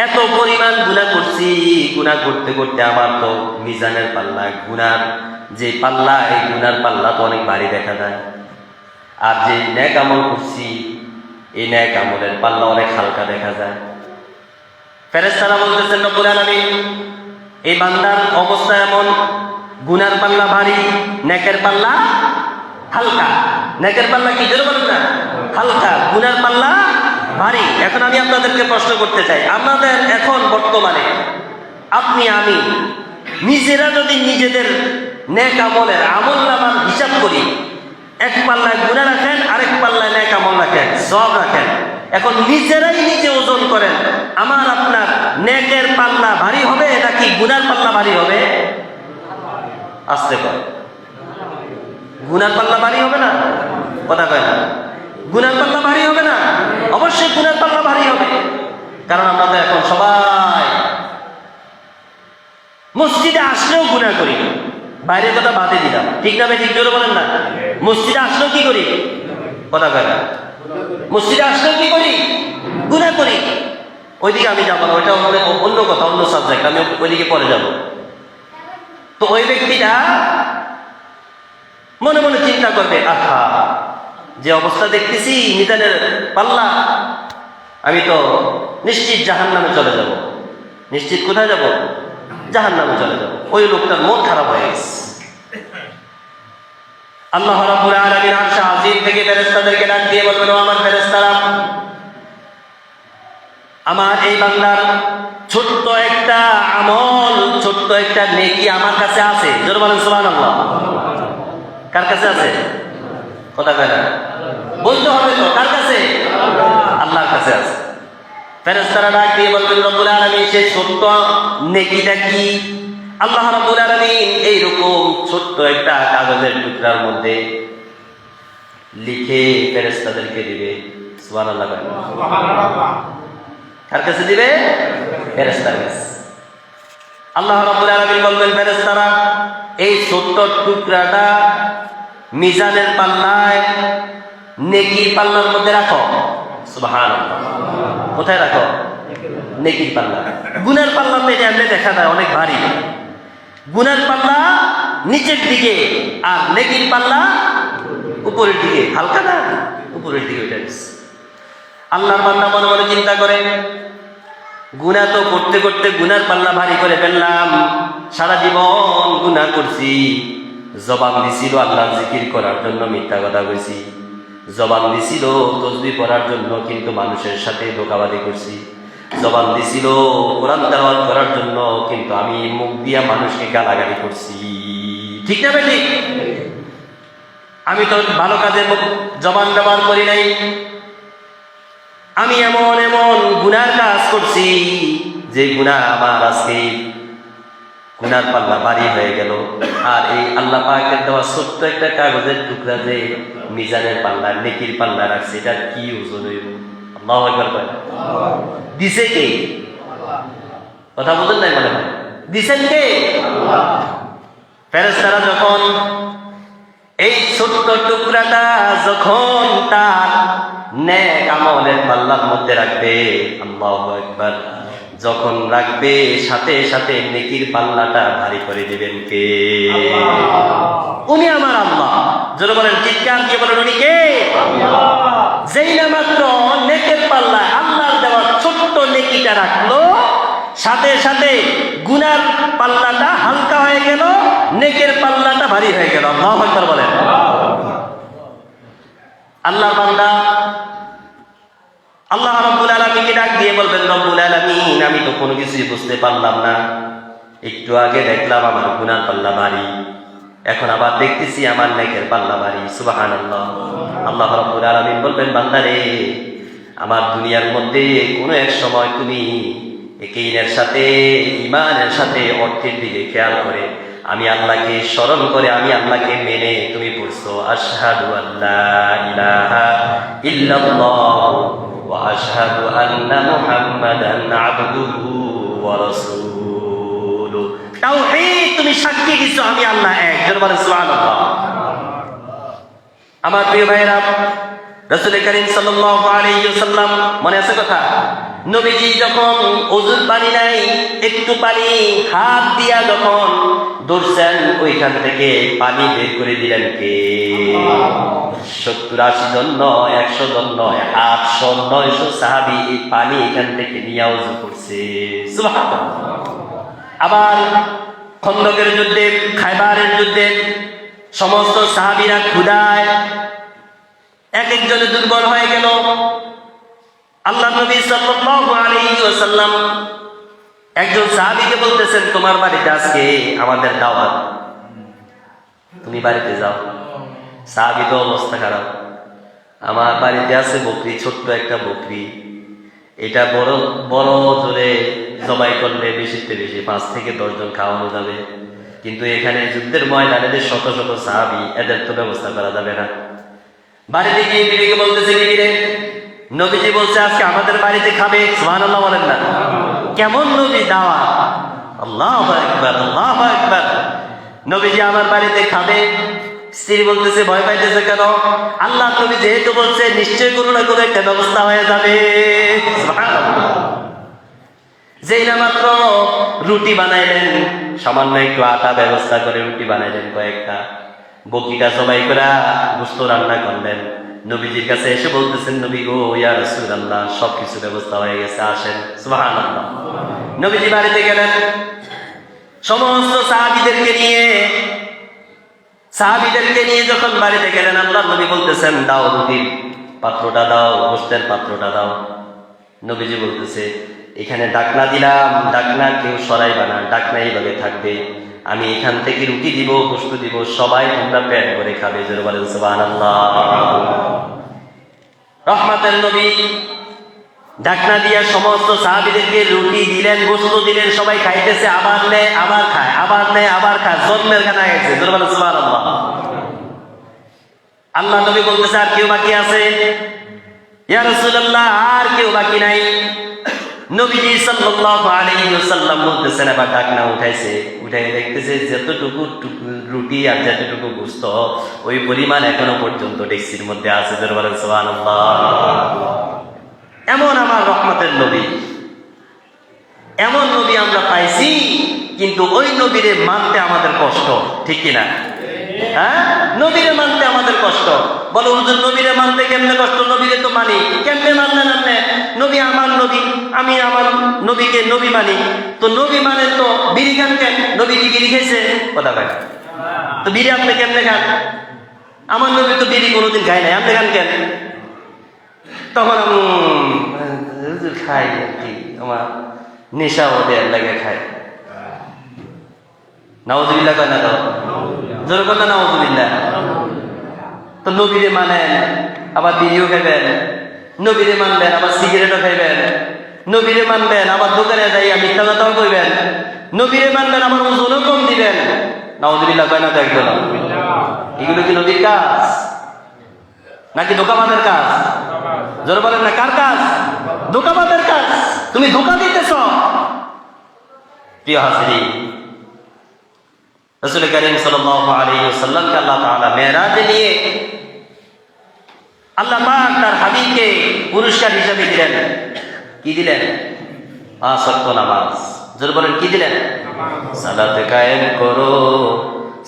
Speaker 1: এত পরিমাণ গুনাহ করছি, গুনাহ করতে করতে আমার তো মিজানের পাল্লা, গুনার যে পাল্লা, এই গুনার পাল্লা তো অনেক ভারী দেখা যায়। আর যে নেক আমল করছি, এই নেক আমলের পাল্লা অনেক হালকা দেখা যায়। ফেরেশতারা বলতেছেন রব্বুল আলামিন, এই বান্দার অবস্থা এমন, গুনার পাল্লা ভারী, নেকের পাল্লা হালকা। নেকের পাল্লা কি? জোরে বলেন না, হালকা। গুনার পাল্লা ভারী। এখন আমি আপনাদেরকে প্রশ্ন করতে চাই, আমাদের এখন বর্তমানে আপনি আমি নিজেরা যদি নিজেদের নেক আমলের আমল নামার হিসাব করি, এক পাল্লায় গুনাহ রাখেন, আরেক পাল্লায় নেক আমল রাখেন, সওয়াব রাখেন। এখন নিজেরাই নিজে ওজন করেন, আমার আপনার নেকের পাল্লা ভারী হবে নাকি গুনার পাল্লা ভারী হবে? আসতে কয়, গুনার পাল্লা ভারী হবে না? কথা কয় না, গুনার পাল্লা ভারী হবে না? অবশ্যই গুনার পাল্লা ভারী হবে। কারণ আমরা তো এখন সবাই মসজিদে আসলেও গুনাহ করি, বাইরের কথা বাদে দিলাম, ঠিক না ভাই? ঠিক জোরে বলেন না। মসজিদে আসলেও কি করি? কথা কয় না, মসজিদে আসলেও কি করি? গুনাহ করি। ওইদিকে আমি যাবো না, ওইটা অন্য কথা, অন্য সাবজেক্ট, আমি ওইদিকে পরে যাব। তো ওই ব্যক্তিটা মনে মনে চিন্তা করবে, আহা, যে অবস্থা দেখতেছি মিজানের পাল্লা, আমি তো নিশ্চিত জাহান্নামে চলে যাব। নিশ্চিত কোথায় যাব? জাহান্নামে চলে যাব। ওই লোকটার মন খারাপ হয়ে গেছে। আল্লাহ রাব্বুল আলামিন আরশে আজিম থেকে ফেরেশতাদেরকে ডাক দিয়ে বলবেন, ও আমার ফেরেশতারা, আমার এই বান্দার ছোট্ট একটা আমল, ছোট্ট একটা নেকি আমার কাছে আছে। জোরে বলেন সুবহানাল্লাহ। কার কাছে আছে? কথা কয় না, বলতে হবে তো, কার কাছে? আল্লাহর কাছে আছে। ফেরেশতারা ডাক দিয়ে বলবেন, রব্বুল আলামিন, সেই ছোট্ট নেকিটা কি? আল্লাহ রাব্বুল আলামিন এইরকম ছোট্ট একটা কাগজের টুকরার মধ্যে লিখে ফেরেশতাদেরকে দিবে। সুবহানাল্লাহ। কার কাছে দিবে? ফেরেশতার কাছে। আল্লাহ রাব্বুল আলামিন বলবেন, ফেরেশতারা এই ছোট্ট টুকরাটা মিজানের পাল্লায়, নেকির পাল্লার মধ্যে রাখো। সুবহানাল্লাহ। কোথায় রাখো? নেকির পাল্লা। গুনার পাল্লা তো এটা এমনি দেখা যায় অনেক ভারী। গুনার পাল্লা নিচের দিকে আর নেকির পাল্লা উপরের দিকে। হালকা না? উপরের দিকে ওইটা। আল্লাহর বান্দা মনে মনে চিন্তা করে, গুনাহ তো করতে করতে গুনার পাল্লা ভারী করে ফেললাম, সারা জীবন গুনাহ করছি, জবান দিছিল আল্লাহর জিকির করার জন্য, মিথ্যা কথা কইছি, জবান দিছিল তাসবিহ পড়ার জন্য, কিন্তু মানুষের সাথে ধোঁকাবাজি করছি, জবান দিছিল কোরআন তেলাওয়াত করার জন্য, কিন্তু আমি মুখ দিয়া মানুষকে গালাগালি করছি। ঠিক না বেঠিক? আমি তো ভালো কাজে জবান ব্যবহার করি নাই, আমি এমন এমন গুনার কাজ করছি যে গুনাহ আমার আজকে গুনার পাল্লা ভারী হয়ে গেল। আর এই আল্লাহ পাকের দেওয়া ছোট্ট একটা কাগজের টুকরা যে মিজানের পাল্লা, নেকির পাল্লা রাখছে, এটা কি ওজন হইব? আল্লাহু আকবার কয়। দিছে কে? কথা বলেন নাই মনে হয়? দিছেন কে? ফেরেশতারা যখন এই ছোট্ট টুকরাটা যখন তার নেক আমলের পাল্লার মধ্যে রাখবে, আল্লাহু আকবার, যখন রাখবে সাথে সাথে নেকির পাল্লাটা ভারী করে দিবেন কে? উনি আমার আল্লাহ। যারা বলেন চিৎকার দিয়ে বলেন, উনি কে? যেই না মাত্র নেকের পাল্লায় আল্লাহর দেওয়া ছোট্ট নেকিটা রাখলো, সাথে সাথে গুনার পাল্লাটা হালকা হয়ে গেল, নেকের পাল্লাটা ভারী হয়ে গেল। আল্লাহু আকবার বলেন। আল্লাহর বান্দা আল্লাহ রাব্বুল আলামিনকে ডাক দিয়ে বলবেন, রব্বুল আলামিন, আমি তো কোনো কিছুই বুঝতে পারলাম না, একটু আগে দেখলাম আমার গুনার পাল্লা ভারী, এখন আবার দেখতেছি আমার নেকের পাল্লা ভারী। সুবহানাল্লাহ। আল্লাহ রাব্বুল আলামিন বলবেন, বান্দারে, আমার দুনিয়ার মধ্যে কোনো এক সময় তুমি ইয়াকিনের সাথে, ঈমানের সাথে, অর্থের দিকে খেয়াল করে, আমি আল্লাহকে স্মরণ করে, আমি আল্লাহকে মেনে তুমি পড়ছো আশহাদু আল্লা ইলাহা ইল্লাল্লাহ ওয়া আশহাদু আন্না মুহাম্মাদান আবদুহু ওয়া রাসূলুহু। তাওহীদ, তুমি সাক্ষী দিছো আমি আল্লাহ এক। জোরে বলেন সুবহানাল্লাহ। আমার প্রিয় ভাইরা, রাসূল করিম সাল্লাল্লাহু আলাইহি ওয়াসাল্লাম, মনে আছে কথা? নবীজি যখন ওযুর পানি নাই, একটু পানি হাত দিয়া যখন ধরছেন, ওইখান থেকে পানি বের করে দিলেন কে? 70-80 জন নয়, 100 জন নয়, 800-900 সাহাবী এই পানি এখান থেকে নিয়ে ওযু করছে। সুবহানাল্লাহ। আবার খন্দকের যুদ্ধে, খায়বারের যুদ্ধে সমস্ত সাহাবীরা ক্ষুধায় এক একজনে দুর্বল হয়ে গেল। আল্লাহ নবী সাল্লাল্লাহু আলাইহি ওয়াসাল্লাম একজন সাহাবীকে বলতেছেন, তোমার বাড়িতে আজকে আমাদের দাওয়াত, তুমি বাড়িতে যাও। সাহাবী তো অবস্থা খারাপ, আমার বাড়িতে আছে বকরি, ছোট্ট একটা বকরি, এটা বড় বড় জোরে জবাই করলে বেশিতে বেশি 5 থেকে 10 জন খাওয়ানো যাবে, কিন্তু এখানে যুদ্ধের ময়দানে যে শত শত সাহাবী, এদের তো ব্যবস্থা করা যাবে না। বাড়িতে গিয়ে বিবিকে বলতেছে, বিবিরে, নবীজি বলছে আজকে আমাদের বাড়িতে খাবে। সুবহানাল্লাহ বলেন না? কেমন নবী দাওয়াত! আল্লাহু আকবার, আল্লাহু আকবার। নবীজি আমার বাড়িতে খাবে। স্ত্রী বলতেছে, ভয় পাইতেছে কেন? আল্লাহ নবী যেহেতু বলছে, নিশ্চয় কোনো না কোনো একটা ব্যবস্থা হয়ে যাবে। সুবহানাল্লাহ। যেই না মাত্র রুটি বানাইলেন, সামান্য একটু আটা ব্যবস্থা করে রুটি বানাইলেন কয়েকটা, বকরিটা জবাই করে গোশত রান্না করলেন, নবীজির কাছে এসে বলতেছেন, নবী গো, ইয়া রাসূলুল্লাহ, সবকিছু ব্যবস্থা হয়ে গেছে, আসেন। সুবহানাল্লাহ। নবীজি বাড়িতে গেলেন, সমস্ত সাহাবীদেরকে নিয়ে যখন বাড়িতে গেলেন, আল্লাহ নবী বলতেছেন, দাও রুটির পাত্রটা দাও, গোশতের পাত্রটা দাও। নবীজি বলতেছে, এখানে ডাকনা দিলাম, ডাকনা কেউ সরাইবা না, ডাকনা এইভাবে থাকবে, আমি এখান থেকে রুটি দিব, গোশত দিব, সবাই তোমরা পেট ভরে খাবে। জোরে বলেন সুবহানাল্লাহ। রহমতের নবী ঢাকনা দিয়া সমস্ত সাহাবীদেরকে রুটি দিলেন, গোশত দিলেন, সবাই খাইতেছে, আবার নেয় আবার খায়, আবার নেয় আবার খায়, জন্মের খানা গেছে। সুবহানাল্লাহ। আল্লাহ নবী বলতেছে আর কেউ বাকি আছে? ইয়া রাসূলুল্লাহ, আর কেউ বাকি নাই। নবীজি সাল্লাল্লাহু আলাইহি ওয়াসাল্লাম বলতেছেন, আবার ঢাকনা উঠাইছে, উঠাই দেখতেছে যতটুকু রুটি আর যতটুকু গোশত ওই পরিমাণ এখনো পর্যন্ত ডেকচির মধ্যে আছে। সুবহানাল্লাহ। এমন আমার রহমতের নবী, এমন নবী আমরা পাইছি, কিন্তু ওই নবীরে মানতে আমাদের কষ্ট, ঠিক কিনা? হ্যাঁ, নবীরে মানতে আমাদের কষ্ট। বলো হুজুর, নবীরে মানতে কেমনে কষ্ট? নবীরে তো মানি, কেমনে মানলেন আপনি? নবী আমার নবী, আমি আমার নবীকে নবী মানি। তো নবী মানে তো বিড়ি খান কেন? নবী কি বিড়ি খেয়েছে? কথা কয়। তো বিড়ি আপনি কেমনে খান? আমার নবী তো বিড়ি কোনোদিন খায় নাই, আপনি খান কেন? তখন খাই আর কি, আমার নেশা ওদের লাগে খাই। নাউযুবিল্লাহ কয় না? তো জোর কর না নাউযুবিল্লাহ। তো নবীরে মানেন, আবার বিড়িও খাইবেন, নবীরে মানবেন, আবার সিগারেটও খাইবেন, নবীরে মানবেন, আবার দোকানে যাইয়া মিথ্যা কথাও কইবেন, নবীরে মানবেন, আবার ওজনও কম দিবেন। নাউযুবিল্লাহ কয় না? তো একদম। এগুলো কি নবীর কাজ নাকি ধোঁকাবাজের কাজ? জোরে বলেন না, কার কাজ? ধোঁকাবাজের কাজ। তুমি ধোঁকা দিতেছ। প্রিয় হাজিরিন, রাসূল কারীম সাল্লাল্লাহু আলাইহি ওয়াসাল্লামকে আল্লাহ তাআলা মেরাজে নিয়ে আল্লাহ পাক তার হাবিবকে পুরস্কার হিসেবে দিলেন। কি দিলেন? 5 ওয়াক্ত নামাজ। জোরে বলেন, কি দিলেন? সালাত কায়েম করো,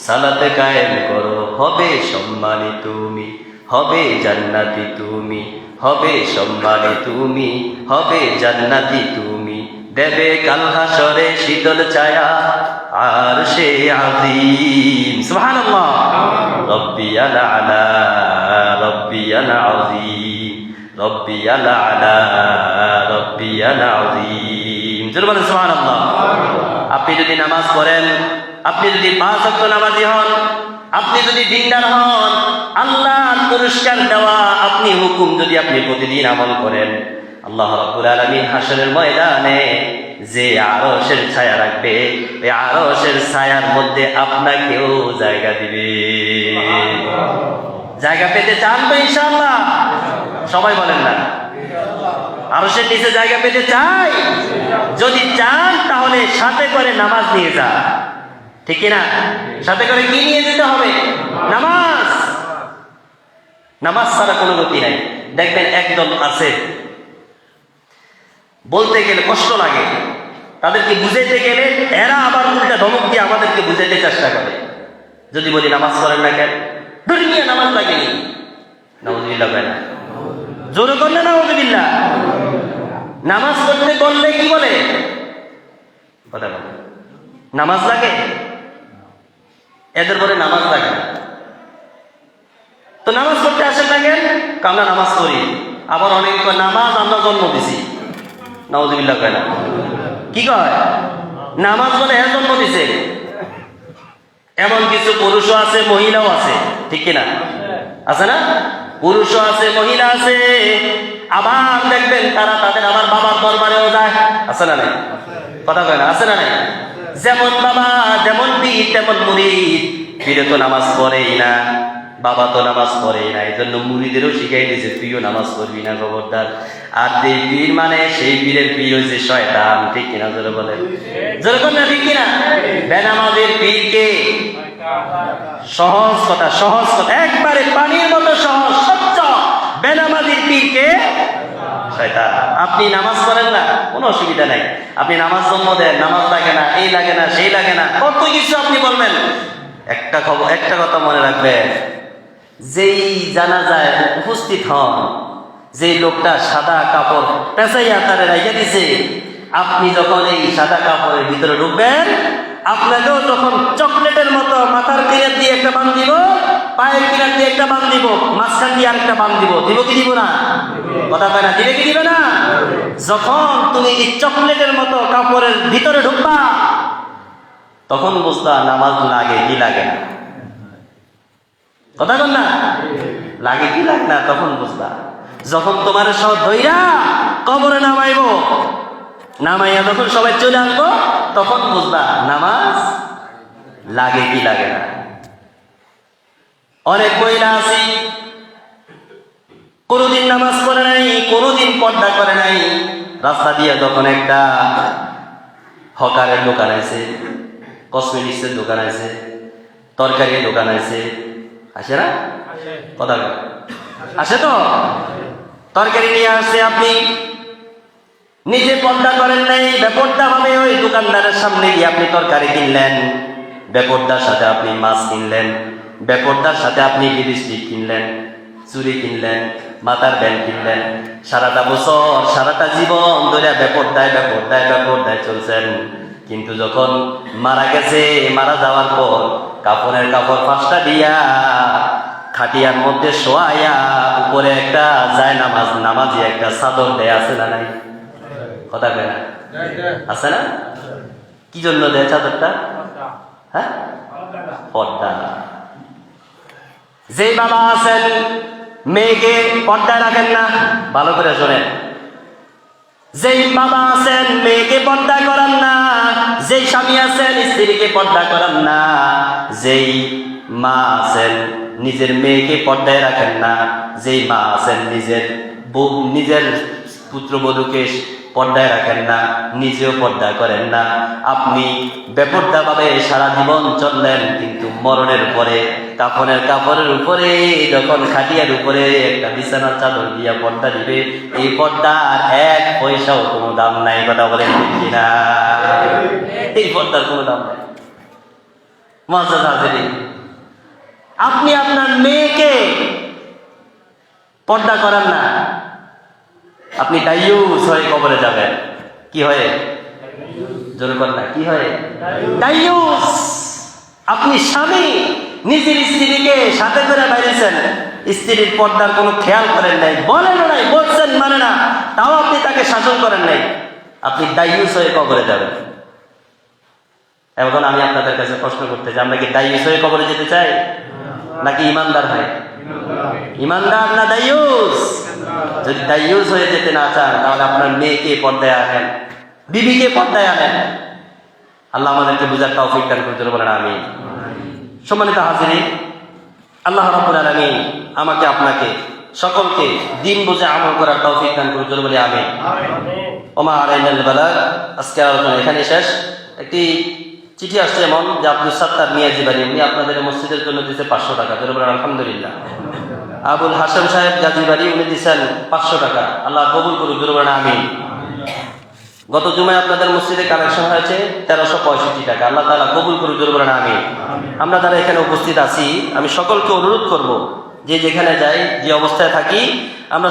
Speaker 1: সালাত কায়েম করো, হবে সম্মানী তুমি, হবে জান্নাতি তুমি, হবে সম্মানী তুমি, হবে জান্নাতি তুমি, দেবে কাল হাসরে শীতল ছায়া আরশে আযীম। সুবহানাল্লাহ। রব্বিয়াল আলা, রব্বিয়াল আযীম, রব্বিয়াল আলা, রব্বিয়াল আযীম। জোরে বলেন সুবহানাল্লাহ। আপনি যদি নামাজ পড়েন, আপনি যদি 5 ওয়াক্ত নামাজি হন, আপনি যদি দিনদার হন, আল্লাহ পুরস্কার দেওয়া আপনি হুকুম যদি আপনি প্রতিদিন আমল করেন, আল্লাহ রাব্বুল আলামিন হাসরের ময়দানে যে আরশের ছায়া রাখবে, এই আরশের ছায়ার মধ্যে আপনাকেও জায়গা দিবে। জায়গা পেতে চান তো ইনশাআল্লাহ? সবাই বলেন না? আরশের নিচে জায়গা পেতে চাই? যদি চান তাহলে সাথে করে নামাজ নিয়ে যান, ঠিক না? সাথে করে কি নিয়ে যেতে হবে? নামাজ। নামাজ ছাড়া কোনো গতি নাই। দেখবেন একদল আছে, বলতে গেলে কষ্ট লাগে, তাদেরকে বুঝাইতে গেলে এরা আবার উল্টা ধমক দিয়ে আমাদেরকে বুঝাইতে চেষ্টা করে। যদি বলি নামাজ পড়েন না কেন, ধর্মীয় নামাজ লাগেনি। নাউযুবিল্লাহ না? জোরে করলে নাউযুবিল্লাহ। নামাজ পড়তে বললে কি বলে? কথা বলে নামাজ লাগে, এদের বলে নামাজ লাগে না। তো নামাজ পড়তে আসেন না কেন? আমরা নামাজ পড়ি। আবার অনেকে কয় নামাজ আমরা জন্ম দিছি। নাউযুবিল্লাহ কয় না? কি কয়? নামাজ বলে হ্যাঁ জন্ম দিছে। এমন কিছু পুরুষও আছে, মহিলাও আছে, ঠিক কিনা? আছে না? পুরুষও আছে, মহিলা আছে। আবার দেখবেন তারা তাদের আবার বাবার দরবারেও যায়, আছে না নাই? কথা কয় না? আছে না নাই? যেমন বাবা যেমন পীর তেমন মুরিদ। পীরে তো নামাজ পড়েই না, বাবা তো নামাজ পড়েই না, এই জন্য মুরিদেরও শিখাই দিয়েছে তুইও নামাজ পড়বি না, খবরদার। আর যে পীর মানে সেই পীরের পীর হচ্ছে শয়তান, ঠিক কিনা? জোরে বলেন, জোরে বলেন না, ঠিক কিনা? বেনামাজের পীরকে সহজ কথা, সহজ কথা, একবারে পানির মতো সহজ সচ্চ। বেনামাজির পীরকে শয়তান। আপনি নামাজ পড়েন না, কোনো অসুবিধা নাই। আপনি নামাজ জন্ম দেন, নামাজ লাগে না, এই লাগে না, সেই লাগে না, কত কিছু আপনি বলবেন। একটা কথা মনে রাখবেন, যেই জানাজায় উপস্থিত হন, যেই লোকটা সাদা কাপড় পেঁচাইয়া তারে রাইখা দিছে, আপনি যখন এই সাদা কাপড়ের ভিতরে ঢুকবেন, আপনাকেও তখন চকলেটের মতো মাথার কিনার দিয়ে একটা বান দিব, পায়ের কিনার দিয়ে একটা বান দিব, মাঝখান দিয়ে আরেকটা বান দিব। দিব কি দিব না? কথা কয় না? দিবে কি দিবে না? যখন তুমি এই চকলেটের মতো কাপড়ের ভিতরে ঢুকবা, তখন বুঝবা নামাজ লাগে কি লাগে না। কথা কন না? লাগে কি লাগে না তখন বুঝবা। যখন তোমার সব ধইরা
Speaker 2: কবরে নামাইব, নামাইয়া যখন সবাই চলে আসবো তখন বুঝবা নামাজ লাগে কি লাগে না। অনেক মহিলা আছি কোনোদিন নামাজ পড়ে নাই, কোনোদিন পর্দা করে নাই। রাস্তা দিয়ে যখন একটা হকারের দোকান আছে, কসমেটিক্সের দোকান আছে, তরকারির দোকান আছে, আসে না? কথা আসে তো? তরকারি নিয়ে আসছে, আপনি নিজে পর্দা করেন নাই, বেপর্দা ভাবে ওই দোকানদারের সামনে গিয়ে আপনি তরকারি কিনলেন, বেপর্দার সাথে আপনি মাছ কিনলেন, বেপর্দার সাথে আপনি লিপস্টিক কিনলেন, চুড়ি কিনলেন, মাথার ব্যান্ড কিনলেন। সারাটা বছর সারাটা জীবন ধরে বেপর্দায় বেপর্দায় বেপর্দায় চলছেন। কিন্তু যখন মারা গেছে, মারা যাওয়ার পর কাপড়ের কাপড় 5টা দিয়া খাটিয়ার মধ্যে শোয়াইয়া উপরে একটা যায় নামাজি একটা চাদর দেয়, আছে না নাই? কথা কয় না? আছে না? কি জন্য দেয় চাদরটা? হ্যাঁ, পর্দা। যে বাবা আছেন মেয়েকে পর্দায় রাখেন না, ভালো করে শোনেন, যেই বাবা আছেন মেয়েকে পর্দা করান না, যেই স্বামী আছেন স্ত্রীকে পর্দা করান না, যেই মা আছেন নিজের মেয়েকে পর্দায় রাখেন না, যেই মা আছেন নিজের পুত্রবধূকে পর্দায় রাখেন না, নিজেও পর্দা করেন না, আপনি বেপর্দা ভাবে সারা জীবন চললেন। কিন্তু মরণের পরে কাপড়ের উপরে যখন খাটিয়ার উপরে একটা বিছানার চাদর দিয়া পর্দা দিবে, এই পর্দার 1 পয়সাও কোনো দাম নাই। কথা বলেন ঠিক কিনা? এই পর্দার কোনো দাম নাই। মজাদ হাজিরিন, আপনি আপনার মেয়েকে পর্দা করেন না, আপনি দায়ুস হয়ে কবরে যাবেন। কি হয়ে? জোরে করেন না, কি হয়ে? দায়ুস। আপনি স্বামী নিজের স্ত্রীকে সাথে করে বাইরেছেন, স্ত্রীর পর্দার কোনো খেয়াল করেন নাই, বলেন নাই, বলছেন মানে না, তাও আপনি তাকে শাসন করেন নাই, আপনি দায়ুস হয়ে কবরে যাবেন। এখন আমি আপনাদের কাছে প্রশ্ন করতে চাই, আমরা কি দায়ুস হয়ে কবরে যেতে চাই নাকি ইমানদার হয়? ইমানদার না দায়ুস? যদি দায়ুস হয়ে যেতে না চান তাহলে আপনার মেয়েকে পর্দায় আনেন, বিবিকে পর্দায় আনেন। আল্লাহ আমাদেরকে বুঝার তৌফিক দান করতে বলেন আমিন। সম্মানিত হাজিরিন, আল্লাহ রাব্বুল আলামিন আমাকে আপনাকে সকলকে দিন বুঝে আমল করার তৌফিক দান করতে বলে আমিন। ওমা আলাইনাল বালাগ। আজকে আলোচনা এখানে শেষ। একটি চিঠি আসছে এমন যে আব্দুল সাত্তার মিয়াজি বাড়ি, উনি আপনাদের মসজিদের জন্য দিয়েছে 500 টাকা। জোরে বলেন আলহামদুলিল্লাহ। আবুল হাসান সাহেব গাজীবাড়ি, উনি দিয়েছেন 500 টাকা। আল্লাহ কবুল করুন, জোরে বলেন আমিন। গত জুমায় আপনাদের মসজিদে কালেকশন হয়েছে 1365 টাকা। আল্লাহ তাআলা কবুল করুন, জোরে বলেন আমিন। আমরা যারা এখানে উপস্থিত আছি, আমি সকলকে অনুরোধ করব যে যেখানে যাই, যে অবস্থায় থাকি, আমরা